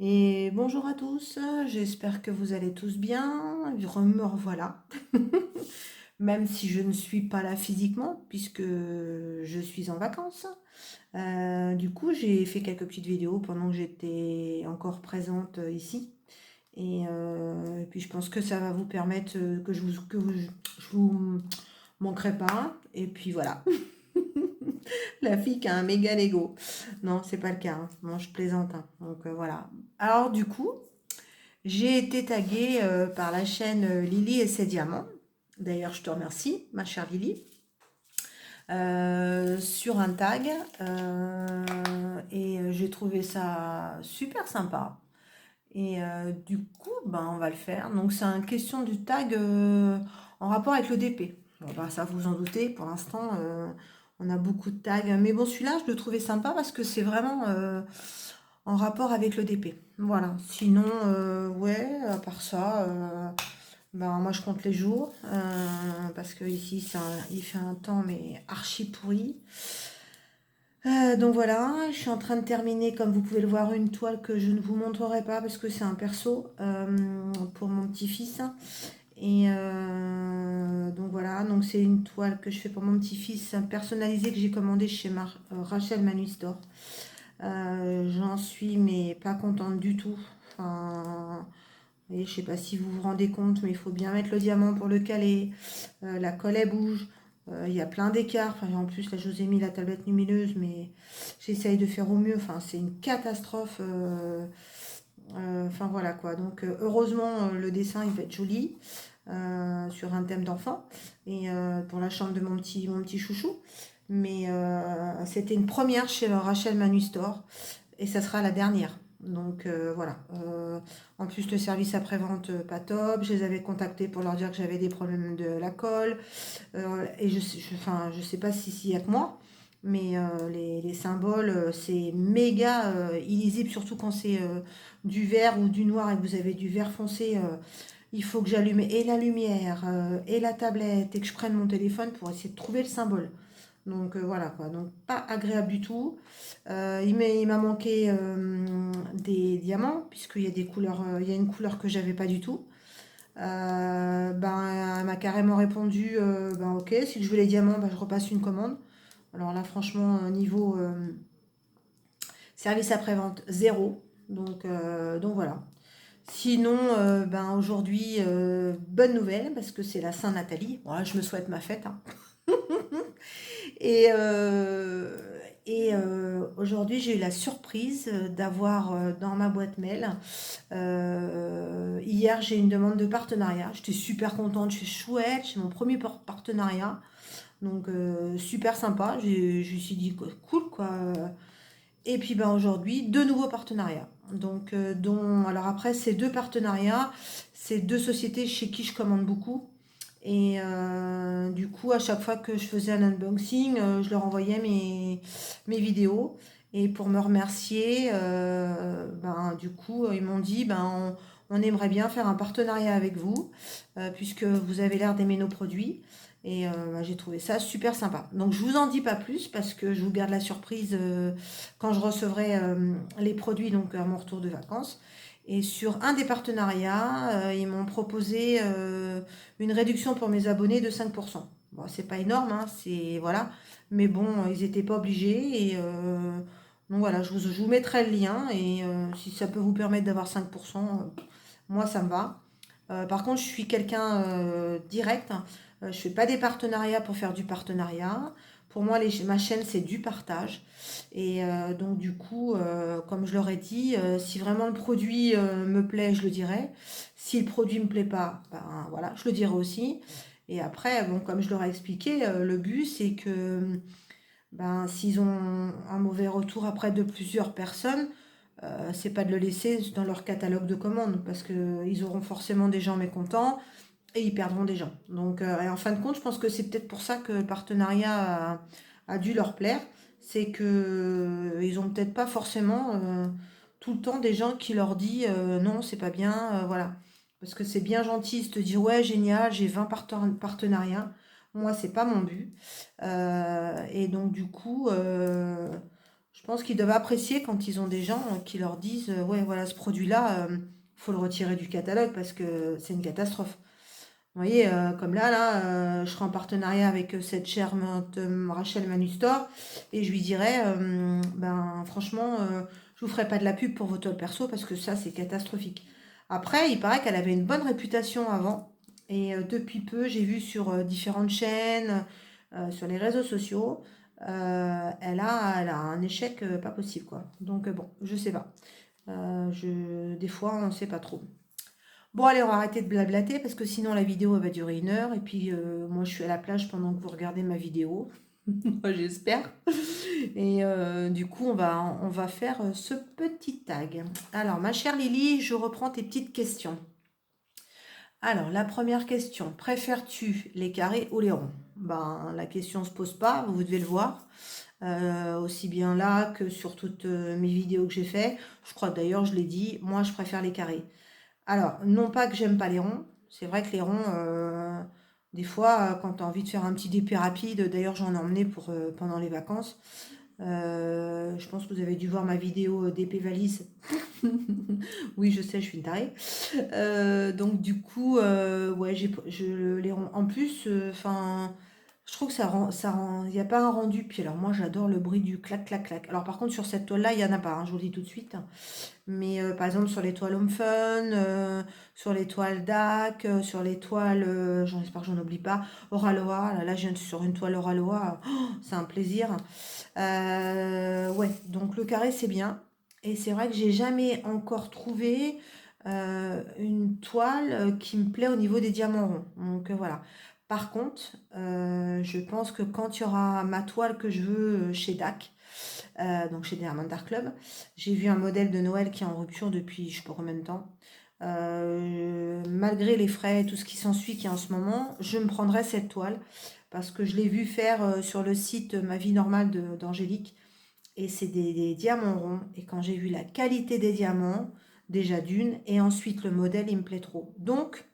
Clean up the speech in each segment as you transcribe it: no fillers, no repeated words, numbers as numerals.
Et bonjour à tous, j'espère que vous allez tous bien. Me revoilà, même si je ne suis pas là physiquement, puisque je suis en vacances. Du coup, j'ai fait quelques petites vidéos pendant que j'étais encore présente ici. Et puis, je pense que ça va vous permettre je vous manquerai pas. Et puis voilà, la fille qui a un méga ego. Non, c'est pas le cas, hein. Non, je plaisante, hein. Donc voilà. Alors du coup, j'ai été taguée par la chaîne Lily et ses diamants. D'ailleurs, je te remercie, ma chère Lily, sur un tag. Et j'ai trouvé ça super sympa. Et du coup, ben, on va le faire. Donc, c'est une question du tag en rapport avec le DP. Bon, ben, ça vous en doutez, pour l'instant, on a beaucoup de tags. Mais bon, celui-là, je le trouvais sympa parce que c'est vraiment en rapport avec le DP. Voilà. Sinon, ouais, à part ça, ben, moi, je compte les jours parce que ici, il fait un temps, mais archi pourri. Donc voilà, je suis en train de terminer, comme vous pouvez le voir, une toile que je ne vous montrerai pas parce que c'est un perso pour mon petit-fils. Et donc voilà, donc c'est une toile que je fais pour mon petit-fils personnalisée que j'ai commandée chez Rachel Manus Store. J'en suis mais pas contente du tout. Enfin, et je sais pas si vous vous rendez compte, mais il faut bien mettre le diamant pour le caler. La colle elle bouge. Il y a plein d'écarts. Enfin, en plus, là, je vous ai mis la tablette lumineuse, mais j'essaye de faire au mieux. Enfin, c'est une catastrophe. Enfin, voilà quoi. Donc, heureusement, le dessin, il va être joli sur un thème d'enfant. Et pour la chambre de mon petit chouchou. Mais c'était une première chez Rachel Manu Store. Et ça sera la dernière. Donc voilà. En plus, le service après-vente, pas top. Je les avais contactés pour leur dire que j'avais des problèmes de la colle. Et enfin, je sais pas si s'il y a que moi, mais les symboles, c'est méga illisible, surtout quand c'est du vert ou du noir et que vous avez du vert foncé. Il faut que j'allume et la lumière et la tablette et que je prenne mon téléphone pour essayer de trouver le symbole. Donc voilà quoi, donc pas agréable du tout. Il m'a manqué des diamants, puisqu'il y a des couleurs, il y a une couleur que j'avais pas du tout. Ben, elle m'a carrément répondu, ben ok, si je veux les diamants, ben, je repasse une commande. Alors là, franchement, niveau service après-vente, zéro. Donc voilà. Sinon, ben aujourd'hui, bonne nouvelle, parce que c'est la Saint-Nathalie. Voilà, je me souhaite ma fête, hein. Et, euh, et aujourd'hui, j'ai eu la surprise d'avoir dans ma boîte mail. Hier, j'ai une demande de partenariat. J'étais super contente, je suis chouette, j'ai mon premier partenariat. Donc, super sympa. Je me suis dit, cool quoi. Et puis, ben, aujourd'hui, deux nouveaux partenariats. Donc, alors après, ces deux partenariats, c'est deux sociétés chez qui je commande beaucoup. Et du coup, à chaque fois que je faisais un unboxing, je leur envoyais mes vidéos. Et pour me remercier, ben, du coup, ils m'ont dit, ben, on aimerait bien faire un partenariat avec vous, puisque vous avez l'air d'aimer nos produits. Et ben, j'ai trouvé ça super sympa. Donc, je vous en dis pas plus, parce que je vous garde la surprise quand je recevrai les produits donc, à mon retour de vacances. Et sur un des partenariats, ils m'ont proposé une réduction pour mes abonnés de 5%. Bon, c'est pas énorme, hein, c'est voilà, mais bon, ils n'étaient pas obligés. Et donc voilà, je vous mettrai le lien et si ça peut vous permettre d'avoir 5%, moi ça me va. Par contre, je suis quelqu'un direct, hein. Je fais pas des partenariats pour faire du partenariat. Pour moi, ma chaîne, c'est du partage. Et donc, du coup, comme je leur ai dit, si vraiment le produit me plaît, je le dirai. Si le produit me plaît pas, ben voilà, je le dirai aussi. Et après, bon, comme je leur ai expliqué, le but, c'est que ben, s'ils ont un mauvais retour après de plusieurs personnes, c'est pas de le laisser dans leur catalogue de commandes parce qu'ils auront forcément des gens mécontents et ils perdront des gens. Donc, et en fin de compte, je pense que c'est peut-être pour ça que le partenariat a dû leur plaire. C'est que ils ont peut-être pas forcément tout le temps des gens qui leur disent non, c'est pas bien, voilà. Parce que c'est bien gentil de te dire ouais, génial, j'ai 20 partenariats. Moi, c'est pas mon but. Et donc, du coup, Je pense qu'ils doivent apprécier quand ils ont des gens qui leur disent ouais, voilà, ce produit-là, faut le retirer du catalogue parce que c'est une catastrophe. Vous voyez, comme là, je serai en partenariat avec cette charmante Rachel Manustor et je lui dirais, ben franchement, je vous ferai pas de la pub pour vos toiles perso parce que ça, c'est catastrophique. Après, il paraît qu'elle avait une bonne réputation avant et depuis peu, j'ai vu sur différentes chaînes, sur les réseaux sociaux, elle a un échec pas possible, quoi. Donc bon, je sais pas. Des fois, on ne sait pas trop. Bon, allez, on va arrêter de blablater parce que sinon la vidéo elle va durer 1 heure. Et puis, moi, je suis à la plage pendant que vous regardez ma vidéo. Moi, j'espère. Et du coup, on va faire ce petit tag. Alors, ma chère Lily, je reprends tes petites questions. Alors, la première question, préfères-tu les carrés ou les ronds? Ben, la question ne se pose pas, vous devez le voir. Aussi bien là que sur toutes mes vidéos que j'ai fait. Je crois d'ailleurs, je l'ai dit, moi, je préfère les carrés. Alors, non pas que j'aime pas les ronds, c'est vrai que les ronds, des fois, quand tu as envie de faire un petit DP rapide, d'ailleurs j'en ai emmené pour, pendant les vacances. Je pense que vous avez dû voir ma vidéo DP valise. Oui, je sais, je suis une tarée. Donc du coup, ouais, les ronds. En plus, enfin, je trouve que il n'y a pas un rendu. Puis alors moi, j'adore le bruit du clac, clac, clac. Alors par contre, sur cette toile-là, il n'y en a pas, hein, je vous le dis tout de suite. Mais par exemple, sur les toiles Home Fun, sur les toiles DAC, sur les toiles, j'espère que j'en oublie pas, Oraloa, là je viens sur une toile Oraloa, oh, c'est un plaisir. Ouais, donc le carré c'est bien. Et c'est vrai que j'ai jamais encore trouvé une toile qui me plaît au niveau des diamants ronds. Donc voilà. Par contre, je pense que quand il y aura ma toile que je veux chez DAC, donc chez Diamond Dark Club. J'ai vu un modèle de Noël qui est en rupture depuis je sais pas combien de temps. Malgré les frais et tout ce qui s'ensuit qui est en ce moment, je me prendrai cette toile parce que je l'ai vu faire sur le site Ma Vie Normale d'Angélique et c'est des diamants ronds et quand j'ai vu la qualité des diamants, déjà d'une, et ensuite le modèle il me plaît trop. Donc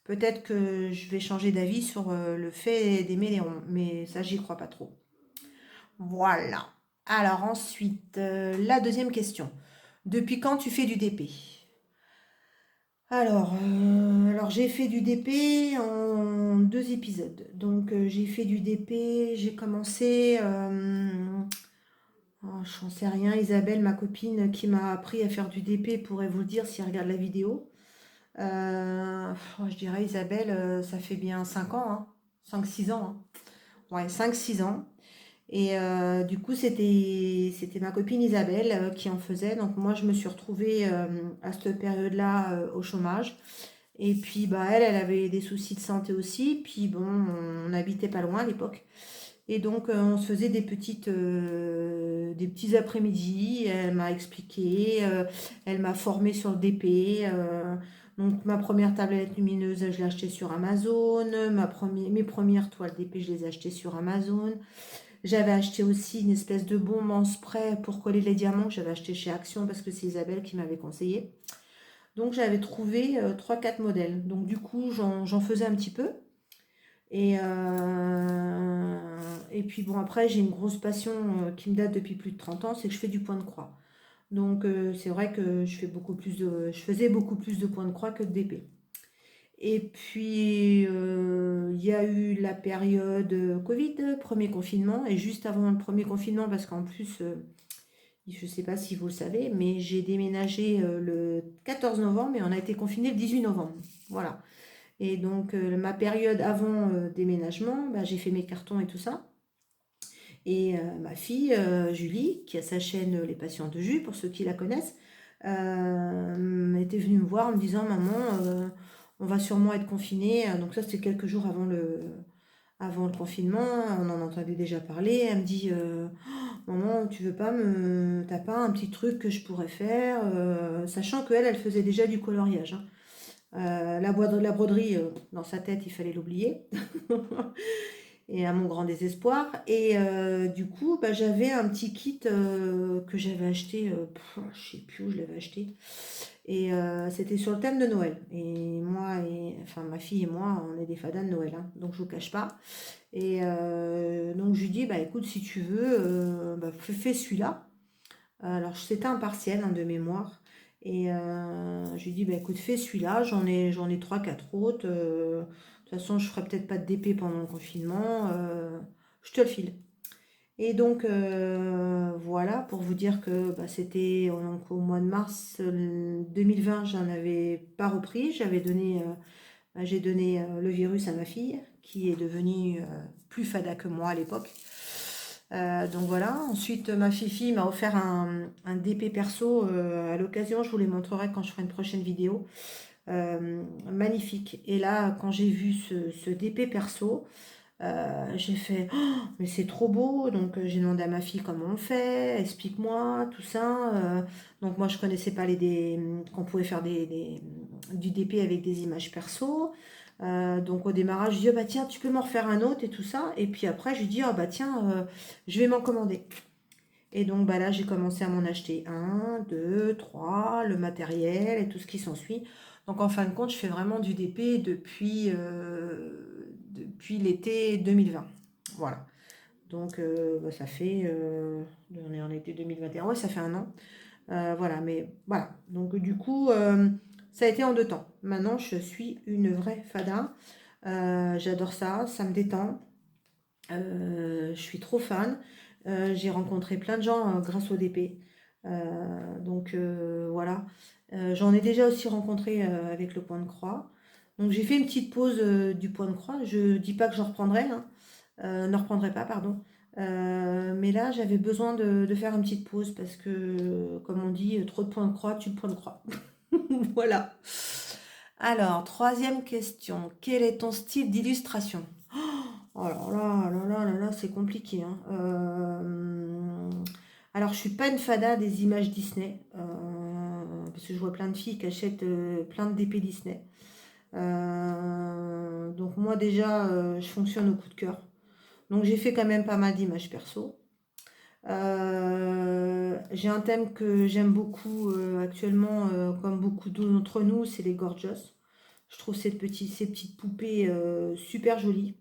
peut-être que je vais changer d'avis sur le fait d'aimer les ronds, mais ça j'y crois pas trop. Voilà. Alors ensuite, la deuxième question. Depuis quand tu fais du DP? Alors j'ai fait du DP en 2 épisodes. Donc j'ai fait du DP, j'ai commencé, oh, j'en sais rien, Isabelle, ma copine qui m'a appris à faire du DP pourrait vous le dire si elle regarde la vidéo. Je dirais Isabelle, ça fait bien 5 ans, hein, 5-6 ans, hein. Ouais, 5-6 ans. Et du coup, c'était ma copine Isabelle qui en faisait. Donc moi, je me suis retrouvée à cette période-là au chômage. Et puis, bah, elle avait des soucis de santé aussi. Puis bon, on n'habitait pas loin à l'époque. Et donc, on se faisait des petits après-midi. Elle m'a expliqué, elle m'a formée sur le DP. Donc, ma première tablette lumineuse, je l'ai achetée sur Amazon. Mes premières toiles DP, je les ai achetées sur Amazon. J'avais acheté aussi une espèce de bombe en spray pour coller les diamants que j'avais acheté chez Action parce que c'est Isabelle qui m'avait conseillé. Donc j'avais trouvé 3-4 modèles. Donc du coup j'en faisais un petit peu. Et puis bon après j'ai une grosse passion qui me date depuis plus de 30 ans, c'est que je fais du point de croix. Donc c'est vrai que je faisais beaucoup plus de points de croix que de DP. Et puis, il y a eu la période Covid, premier confinement, et juste avant le premier confinement, parce qu'en plus, je ne sais pas si vous le savez, mais j'ai déménagé le 14 novembre et on a été confiné le 18 novembre. Voilà. Et donc, ma période avant déménagement, bah, j'ai fait mes cartons et tout ça. Et ma fille, Julie, qui a sa chaîne Les Patients de Jus, pour ceux qui la connaissent, était venue me voir en me disant, maman, on va sûrement être confinés. Donc ça, c'était quelques jours avant le confinement. On en entendait déjà parler. Elle me dit, maman, tu veux pas t'as pas un petit truc que je pourrais faire, sachant qu'elle, elle faisait déjà du coloriage, hein. La broderie, dans sa tête, il fallait l'oublier. Et à mon grand désespoir. Et du coup, bah, j'avais un petit kit que j'avais acheté, je sais plus où je l'avais acheté. Et c'était sur le thème de Noël. Et moi, enfin ma fille et moi, on est des fadas de Noël, hein, donc je vous cache pas. Et donc je lui dis, bah écoute, si tu veux, bah, fais celui-là. Alors, c'était un partiel hein, de mémoire. Et je lui ai dit, bah, écoute, fais celui-là, j'en ai 3-4 autres. De toute façon, je ferai peut-être pas de DP pendant le confinement. Je te le file. Et donc, voilà, pour vous dire que bah, c'était donc, au mois de mars 2020, j'en avais pas repris. J'ai donné le virus à ma fille, qui est devenue plus fada que moi à l'époque. Donc voilà. Ensuite, ma fifi m'a offert un DP perso à l'occasion. Je vous les montrerai quand je ferai une prochaine vidéo. Magnifique. Et là, quand j'ai vu ce DP perso, j'ai fait oh, mais c'est trop beau. Donc j'ai demandé à ma fille comment on fait, explique-moi tout ça. Donc moi je connaissais pas qu'on pouvait faire du DP avec des images perso. Donc au démarrage je dis oh, bah tiens tu peux m'en refaire un autre et tout ça. Et puis après je dis oh bah tiens je vais m'en commander. Et donc bah là j'ai commencé à m'en acheter un, deux, trois, le matériel et tout ce qui s'ensuit. Donc en fin de compte je fais vraiment du DP depuis l'été 2020. Voilà. Donc bah, ça fait, on est en été 2021, ouais ça fait un an. Voilà, mais voilà. Donc du coup ça a été en 2 temps. Maintenant je suis une vraie fada. J'adore ça, ça me détend. Je suis trop fan. J'ai rencontré plein de gens grâce au DP. Donc voilà. J'en ai déjà aussi rencontré avec le point de croix. Donc j'ai fait une petite pause du point de croix. Je dis pas que j'en reprendrai, hein. Ne reprendrai pas, pardon. Mais là, j'avais besoin de faire une petite pause parce que, comme on dit, trop de points de croix, tue le point de croix. Voilà. Alors, troisième question. Quel est ton style d'illustration? Oh là là là là là là, c'est compliqué, hein. Alors, je suis pas une fada des images Disney, parce que je vois plein de filles qui achètent plein de DP Disney. Donc moi déjà, je fonctionne au coup de cœur. Donc j'ai fait quand même pas mal d'images perso. J'ai un thème que j'aime beaucoup actuellement, comme beaucoup d'entre nous, c'est les gorgeous. Je trouve ces petites poupées super jolies.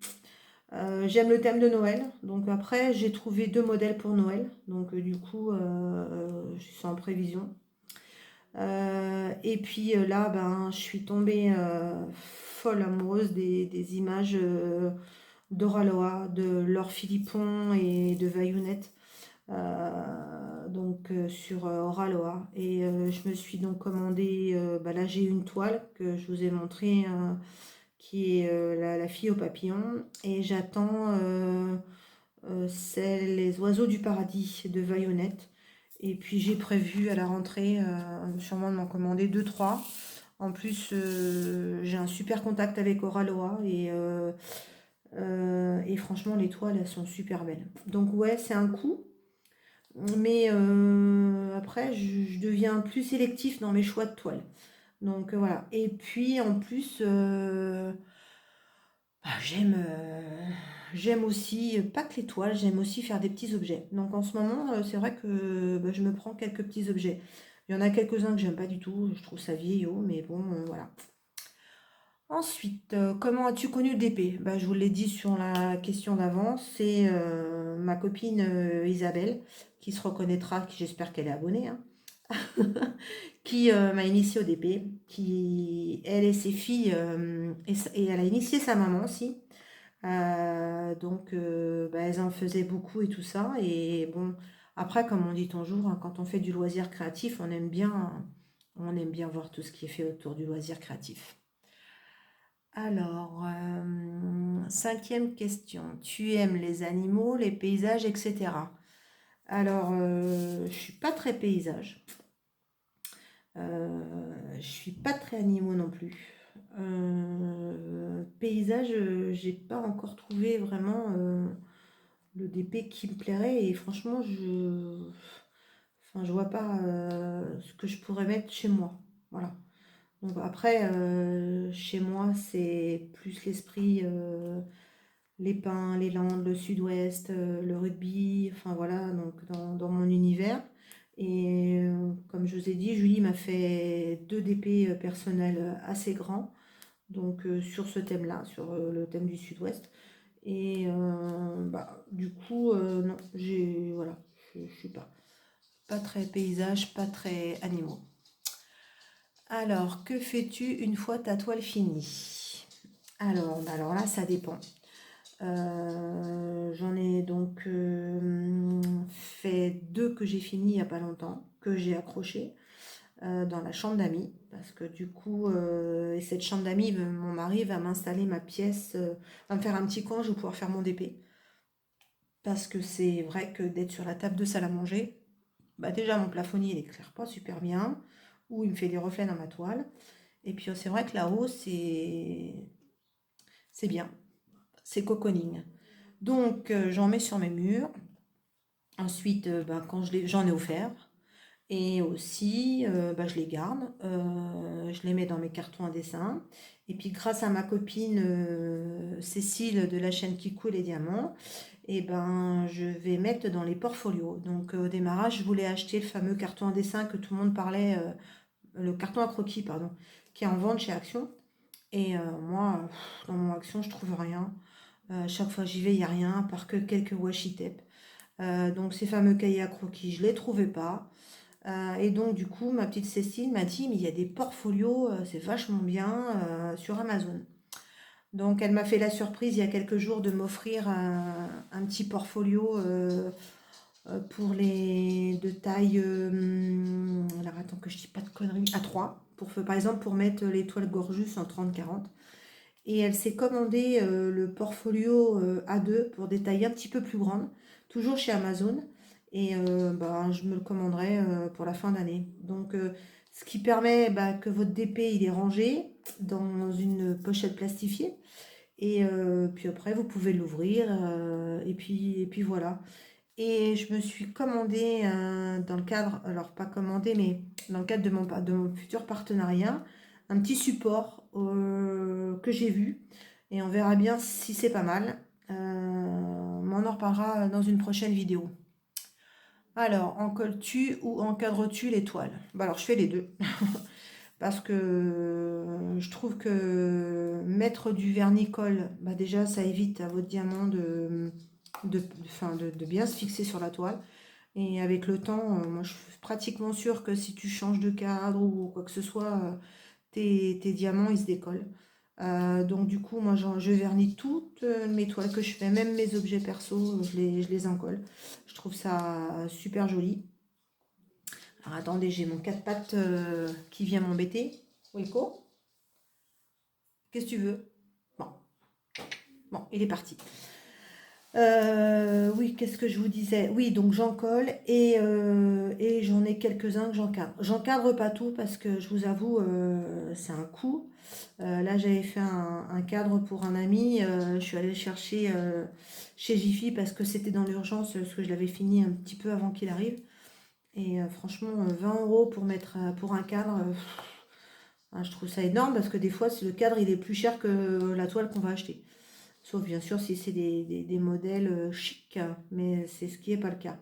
J'aime le thème de Noël. Donc après, j'ai trouvé 2 modèles pour Noël. Donc du coup, je suis en prévision. Et puis là, ben, je suis tombée folle amoureuse des images d'Oraloa, de Laure Philippon et de Vaillonnette. Donc sur Oraloa. Et je me suis donc commandé, bah là j'ai une toile que je vous ai montrée qui est la fille au papillon. Et j'attends c'est Les oiseaux du paradis de Vaillonnette. Et puis j'ai prévu à la rentrée sûrement de m'en commander 2-3. En plus, j'ai un super contact avec Oraloa et franchement, les toiles, elles sont super belles. Donc ouais, c'est un coup. Mais après, je deviens plus sélectif dans mes choix de toiles. Donc voilà. Et puis en plus, bah, j'aime aussi, pas que les toiles, j'aime aussi faire des petits objets. Donc en ce moment, c'est vrai que bah, je me prends quelques petits objets. Il y en a quelques-uns que j'aime pas du tout, je trouve ça vieillot, mais bon, voilà. Ensuite, comment as-tu connu le DP? Bah, je vous l'ai dit sur la question d'avant, c'est ma copine Isabelle, qui se reconnaîtra, qui j'espère qu'elle est abonnée, hein, qui m'a initié au DP, qui, elle et ses filles, et elle a initié sa maman aussi. Donc, bah, elles en faisaient beaucoup et tout ça. Et bon, après, comme on dit toujours, hein, quand on fait du loisir créatif, on aime bien voir tout ce qui est fait autour du loisir créatif. Alors, cinquième question. Tu aimes les animaux, les paysages, etc. Alors, je suis pas très paysage. Je suis pas très animaux non plus. Paysage, j'ai pas encore trouvé vraiment le DP qui me plairait et franchement, enfin, je vois pas ce que je pourrais mettre chez moi. Voilà. Donc après, chez moi, c'est plus l'esprit, les pins, les Landes, le sud-ouest, le rugby, enfin voilà, donc dans mon univers. Et comme je vous ai dit, Julie m'a fait 2 DP personnels assez grands, donc sur ce thème-là, sur le thème du sud-ouest. Et bah, du coup, non, voilà, je suis pas. pas très paysage, pas très animaux. Alors, que fais-tu une fois ta toile finie? Alors là, ça dépend. J'en ai donc fait deux que j'ai fini il n'y a pas longtemps, que j'ai accroché dans la chambre d'amis. Parce que du coup, et cette chambre d'amis, mon mari va m'installer ma pièce, va me faire un petit coin, je vais pouvoir faire mon DP. Parce que c'est vrai que d'être sur la table de salle à manger, bah déjà mon plafonnier il éclaire pas super bien, ou il me fait des reflets dans ma toile. Et puis c'est vrai que là-haut, c'est bien, c'est cocooning. Donc j'en mets sur mes murs. Ensuite, bah, quand j'en ai offert. Et aussi, bah, je les garde. Je les mets dans mes cartons à dessin. Et puis grâce à ma copine Cécile de la chaîne Kikou les diamants, et ben, je vais mettre dans les portfolios. Donc au démarrage, je voulais acheter le fameux carton à dessin que tout le monde parlait, le carton à croquis, pardon, qui est en vente chez Action. Et moi, dans mon Action, je trouve rien. Chaque fois que j'y vais, il n'y a rien, à part que quelques washi tape. Donc ces fameux cahiers à croquis, je ne les trouvais pas. Et donc du coup, ma petite Cécile m'a dit, mais il y a des portfolios, c'est vachement bien sur Amazon. Donc elle m'a fait la surprise il y a quelques jours de m'offrir un petit portfolio pour les de taille, alors attends que je dis pas de conneries, à 3 par exemple pour mettre les toiles Gorgeous en 30-40. Et elle s'est commandé le portfolio A2 pour des tailles un petit peu plus grandes, toujours chez Amazon. Et bah, je me le commanderai pour la fin d'année. Donc, ce qui permet bah, que votre DP il est rangé dans une pochette plastifiée. Et puis après, vous pouvez l'ouvrir. Et puis voilà. Et je me suis commandé dans le cadre, alors pas commandé, mais dans le cadre de mon futur partenariat, un petit support que j'ai vu. Et on verra bien si c'est pas mal. Mais on en reparlera dans une prochaine vidéo. Alors, encolles-tu ou encadres-tu les toiles? Bah alors, je fais les deux. Parce que je trouve que mettre du vernis-colle, bah déjà, ça évite à votre diamant de bien se fixer sur la toile. Et avec le temps, moi je suis pratiquement sûre que si tu changes de cadre ou quoi que ce soit, tes diamants ils se décollent. Donc du coup, moi je vernis toutes mes toiles que je fais, même mes objets perso, je les encolle. Je trouve ça super joli. Alors attendez, j'ai mon quatre pattes qui vient m'embêter. Wilco, qu'est-ce que tu veux? Bon, bon, il est parti. Oui, qu'est-ce que je vous disais? Oui, donc j'en colle et j'en ai quelques-uns que j'encadre. J'encadre pas tout parce que je vous avoue, c'est un coût. Là, j'avais fait un cadre pour un ami. Je suis allée le chercher chez Jiffy parce que c'était dans l'urgence, parce que je l'avais fini un petit peu avant qu'il arrive. Et franchement, 20 euros pour mettre pour un cadre, je trouve ça énorme parce que des fois, le cadre il est plus cher que la toile qu'on va acheter. Sauf bien sûr si c'est des modèles chics, mais c'est ce qui n'est pas le cas.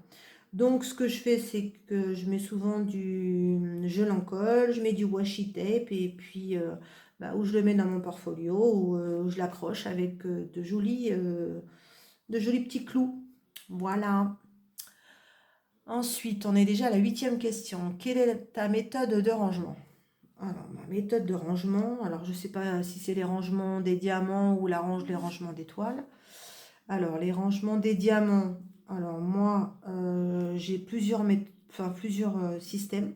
Donc ce que je fais, c'est que je mets souvent je l'encolle, je mets du washi tape et puis bah, ou je le mets dans mon portfolio ou je l'accroche avec de jolis petits clous. Voilà. Ensuite, on est déjà à la 8e question. Quelle est ta méthode de rangement? Alors, ma méthode de rangement, alors je ne sais pas si c'est les rangements des diamants ou les rangements des toiles. Alors, les rangements des diamants, alors moi, j'ai plusieurs systèmes.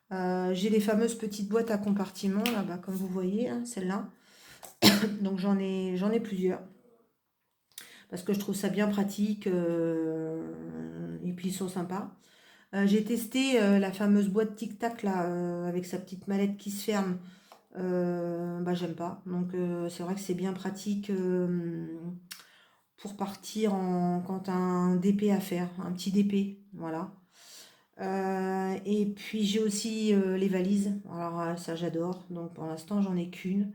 J'ai les fameuses petites boîtes à compartiments, là-bas, comme vous voyez, hein, celle-là. Donc, j'en ai plusieurs. Parce que je trouve ça bien pratique. Et puis, ils sont sympas. J'ai testé la fameuse boîte Tic Tac, là, avec sa petite mallette qui se ferme. Bah, j'aime pas. Donc, c'est vrai que c'est bien pratique. Pour partir quand tu as un DP à faire, un petit DP, voilà. Et puis j'ai aussi les valises, alors ça j'adore, donc pour l'instant j'en ai qu'une,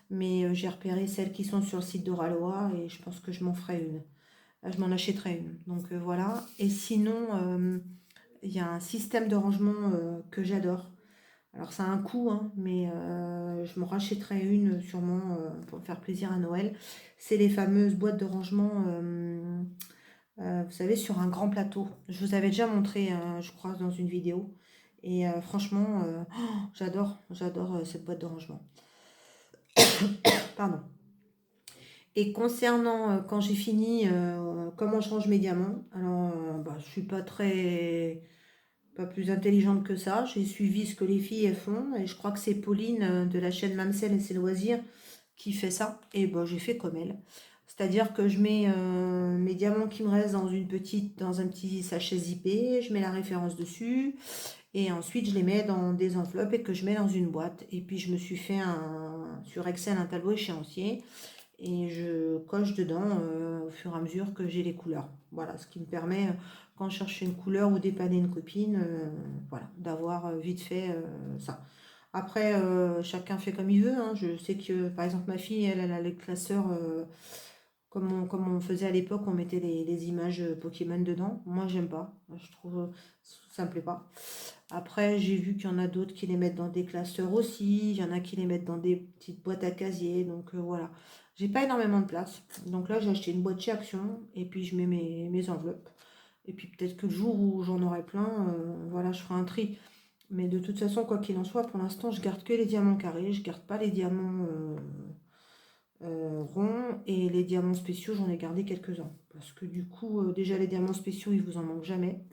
mais j'ai repéré celles qui sont sur le site d'Oralois et je pense que je m'en ferai une. Je m'en achèterai une, donc voilà. Et sinon, il y a un système de rangement que j'adore. Alors ça a un coût, hein, mais je m'en rachèterai une sûrement pour me faire plaisir à Noël. C'est les fameuses boîtes de rangement vous savez, sur un grand plateau. Je vous avais déjà montré, je crois, dans une vidéo. Et franchement, j'adore cette boîte de rangement. Pardon. Et concernant quand j'ai fini, comment je range mes diamants, alors bah, je suis pas plus intelligente que ça. J'ai suivi ce que les filles elles font et je crois que c'est Pauline de la chaîne Mamselle et ses loisirs qui fait ça. Et bah, j'ai fait comme elle. C'est-à-dire que je mets mes diamants qui me restent dans un petit sachet zippé, je mets la référence dessus et ensuite je les mets dans des enveloppes et que je mets dans une boîte. Et puis je me suis fait sur Excel un tableau échéancier et je coche dedans au fur et à mesure que j'ai les couleurs. Voilà, ce qui me permet, quand je cherche une couleur ou dépanner une copine, voilà, d'avoir vite fait ça. Après, chacun fait comme il veut, hein. Je sais que, par exemple, ma fille, elle a les classeurs, comme on faisait à l'époque, on mettait les images Pokémon dedans. Moi, j'aime pas. Je trouve ça me plaît pas. Après, j'ai vu qu'il y en a d'autres qui les mettent dans des classeurs aussi. Il y en a qui les mettent dans des petites boîtes à casier. Donc voilà. J'ai pas énormément de place. Donc là, j'ai acheté une boîte chez Action et puis je mets mes enveloppes. Et puis peut-être que le jour où j'en aurai plein, voilà, je ferai un tri. Mais de toute façon, quoi qu'il en soit, pour l'instant, je garde que les diamants carrés. Je garde pas les diamants ronds. Et les diamants spéciaux, j'en ai gardé quelques-uns. Parce que du coup, déjà, les diamants spéciaux, ils vous en manquent jamais.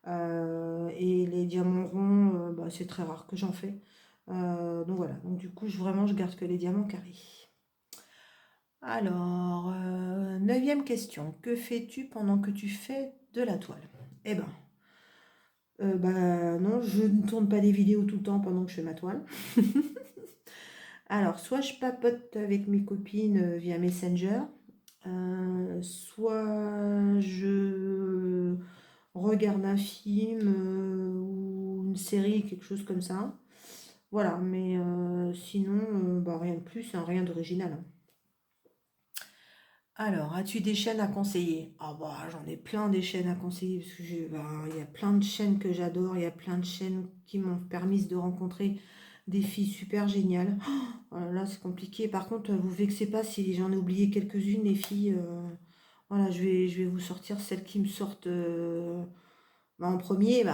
Et les diamants ronds, bah, c'est très rare que j'en fais. Donc voilà, donc du coup, vraiment, je garde que les diamants carrés. Alors, neuvième question. Que fais-tu pendant que tu fais de la toile? Eh ben, bah non, je ne tourne pas des vidéos tout le temps pendant que je fais ma toile. Alors, soit je papote avec mes copines via Messenger, soit je regarde un film ou une série, quelque chose comme ça. Voilà, mais sinon, bah, rien de plus, hein, rien d'original, hein. Alors, as-tu des chaînes à conseiller? Ah bah j'en ai plein des chaînes à conseiller parce que bah, il y a plein de chaînes que j'adore, il y a plein de chaînes qui m'ont permis de rencontrer des filles super géniales. Oh là là, c'est compliqué. Par contre, vous vexez pas si j'en ai oublié quelques-unes, les filles. Voilà, je vais vous sortir celles qui me sortent bah, en premier,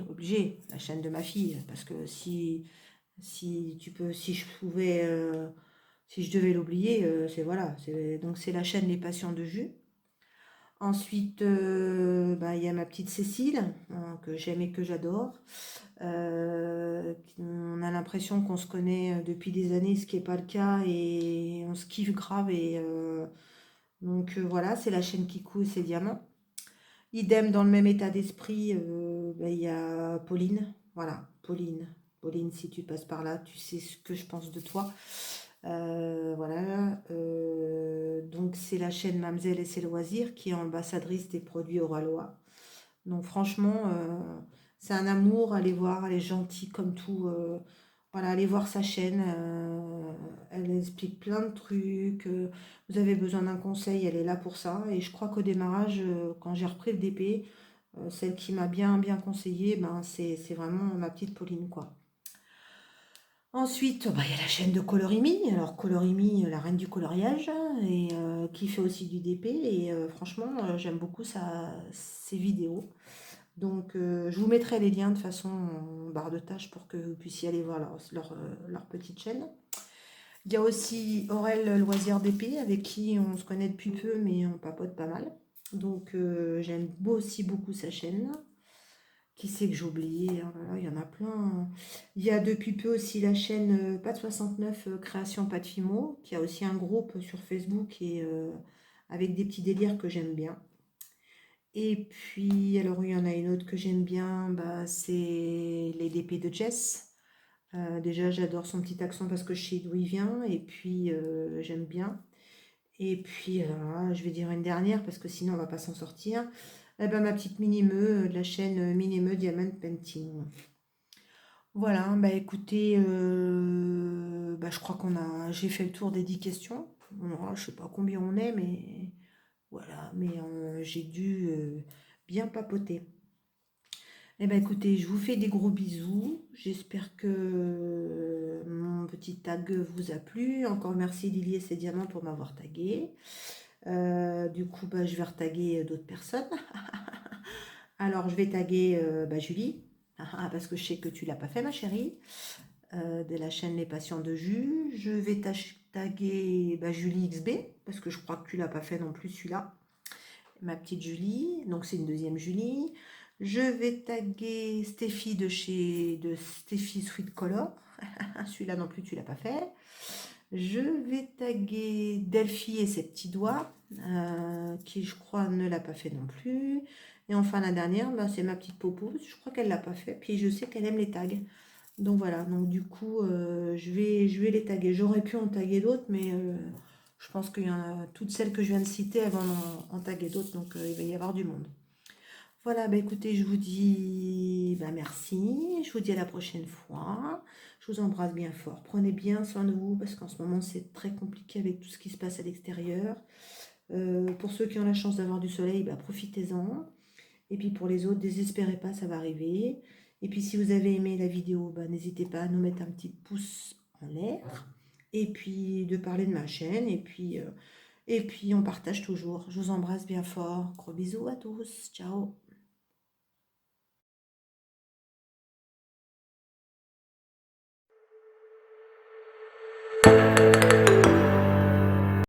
obligé, la chaîne de ma fille. Parce que si je pouvais, si je devais l'oublier, c'est voilà. Donc c'est la chaîne Les Patients de Jus. Ensuite, bah, il y a ma petite Cécile, hein, que j'aime et que j'adore. On a l'impression qu'on se connaît depuis des années, ce qui n'est pas le cas, et on se kiffe grave. Et donc voilà, c'est la chaîne qui coule ses diamants. Idem, dans le même état d'esprit, bah, il y a Pauline. Voilà, Pauline. Pauline, si tu passes par là, tu sais ce que je pense de toi. Voilà. Donc c'est la chaîne Mamselle et ses loisirs qui est ambassadrice des produits Oralois. Donc franchement, c'est un amour, allez voir, elle est gentille comme tout. Voilà, allez voir sa chaîne. Elle explique plein de trucs. Vous avez besoin d'un conseil, elle est là pour ça. Et je crois qu'au démarrage, quand j'ai repris le DP, celle qui m'a bien conseillé, ben, c'est vraiment ma petite Pauline, quoi. Ensuite, bah, il y a la chaîne de Colorimi. Alors Colorimi, la reine du coloriage, et qui fait aussi du DP. Et franchement, j'aime beaucoup ses vidéos. Donc, je vous mettrai les liens de façon en barre de tâches pour que vous puissiez aller voir leur petite chaîne. Il y a aussi Aurel Loisir d'épée avec qui on se connaît depuis peu, mais on papote pas mal. Donc, j'aime aussi beaucoup sa chaîne. Qui c'est que j'ai oublié? Oh là là, il y en a plein. Il y a depuis peu aussi la chaîne Pat 69 Création Pat Fimo, qui a aussi un groupe sur Facebook et avec des petits délires que j'aime bien. Et puis, alors il y en a une autre que j'aime bien, bah, c'est les DP de Jess. Déjà, j'adore son petit accent parce que je sais d'où il vient, et puis j'aime bien. Et puis, je vais dire une dernière parce que sinon on va pas s'en sortir. Eh ben, ma petite Minimeux de la chaîne Minimeux Diamond Painting. Voilà, bah écoutez, bah, je crois j'ai fait le tour des 10 questions. Alors, je sais pas combien on est, mais voilà, mais j'ai dû bien papoter. Eh bien, écoutez, je vous fais des gros bisous. J'espère que mon petit tag vous a plu. Encore merci Lily et ses diamants pour m'avoir tagué. Du coup, bah, je vais retaguer d'autres personnes. Alors, je vais taguer Julie, parce que je sais que tu l'as pas fait, ma chérie, de la chaîne Les Patients de Jus. Je vais taguer Julie XB, parce que je crois que tu l'as pas fait non plus celui-là. Ma petite Julie, donc c'est une deuxième Julie. Je vais taguer Stéphie de Stéphie Sweet Color. Celui-là non plus, tu l'as pas fait. Je vais taguer Delphi et ses petits doigts, qui je crois ne l'a pas fait non plus. Et enfin la dernière, c'est ma petite Popo, je crois qu'elle l'a pas fait. Puis je sais qu'elle aime les tags. Donc voilà, donc du coup, je vais les taguer. J'aurais pu en taguer d'autres, mais je pense qu'il y en a toutes celles que je viens de citer, elles vont en taguer d'autres, donc il va y avoir du monde. Voilà, bah écoutez, je vous dis merci, je vous dis à la prochaine fois. Je vous embrasse bien fort. Prenez bien soin de vous parce qu'en ce moment c'est très compliqué avec tout ce qui se passe à l'extérieur. Pour ceux qui ont la chance d'avoir du soleil, profitez-en. Et puis pour les autres, désespérez pas, ça va arriver. Et puis si vous avez aimé la vidéo, n'hésitez pas à nous mettre un petit pouce en l'air. Et puis de parler de ma chaîne. Et puis on partage toujours. Je vous embrasse bien fort. Gros bisous à tous. Ciao.